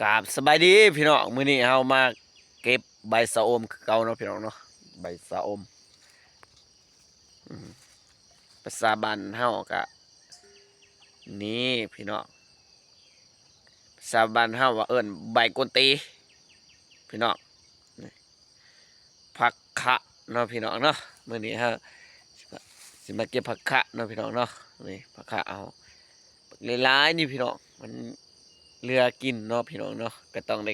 กราบสบายดีพี่น้องมื้อนี้เฮามาเก็บใบสะอมคือเก่าเนาะพี่น้องเนาะใบสะอมอืมภาษาบ้านเฮาก็นี่พี่น้องภาษาบ้านเฮาว่าเอิ้นใบกวนตีพี่น้องนี่ผักคะเนาะพี่น้องเนาะมื้อนี้เฮาสิมาเก็บผักคะเนาะพี่น้องเนาะนี่ผักคะเอาหลายๆนี่พี่น้องมันเหลือกินเนาะพี่น้องเนาะก็ต้องได้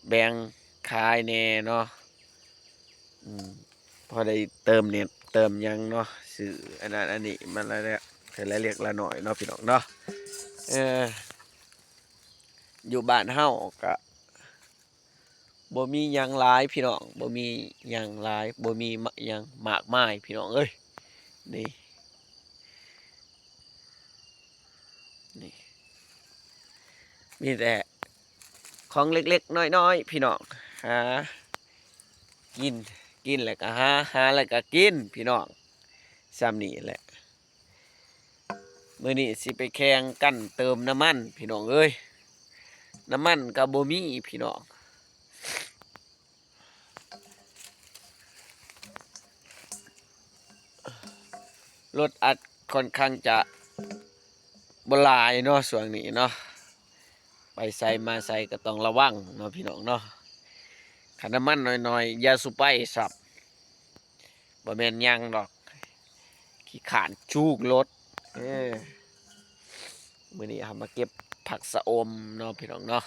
แบ่งขายแหน่เนาะ อืมพอได้เติมเน็ตเติมหยังเนาะซื้ออันนั้นอันนี้มันละเนี่ยแต่ละเรียกละหน่อยเนาะพี่น้องเนาะเอออยู่บ้านเฮาก็บ่มีหยังหลายพี่น้องบ่มีหยังหลายบ่มีหยังมากมายพี่น้องเอ้ยนี่นี่มีแต่ของเล็กๆน้อยๆพี่น้องหากินกินแล้วก็หาแล้วก็กินพี่น้องซ้ำนี่แหละ มื้อนี้สิไปแข่งกันเติมน้ำมันพี่น้องเอ้ยน้ำมันกับบ่มีพี่น้องรถอัดค่อนข้างจะบ่หลายเนาะช่วงนี้เนาะไปใส่มาใส่ก็ต้องระวังเนาะพี่น้องเนาะคันน้ำมันน้อยๆอย่าสุไปสับบ่แม่นหยังดอกขี้ขานจูกรถเออมื้อนี้เฮามาเก็บผักสะอมเนาะพี่น้องเนาะ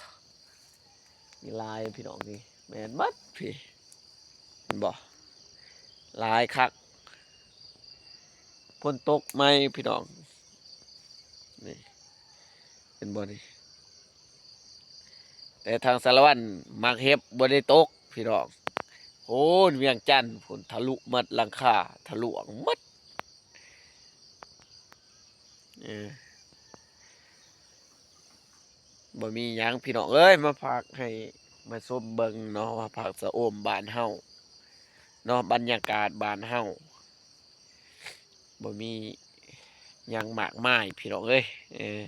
มีลายพี่น้องนี่แม่นหมดพี่เห็นบ่หลายคัก ฝนตกไหมพี่น้องนี่เป็นบ่นี่แต่ทางสารวัตรมักเฮ็บบ่ได้ตกพี่น้องโอ้ยเวียงจันทน์ฝนทะลุหมดหลังคาทะลวงหมดเออบ่มีหยังพี่น้องเอ้ยมาพากให้มาชมเบิ่งเนาะว่าผักสะโอมบ้านเฮาเนาะบรรยากาศบ้านเฮาบ่มีหยังมากมายพี่น้องเอ้ยเออ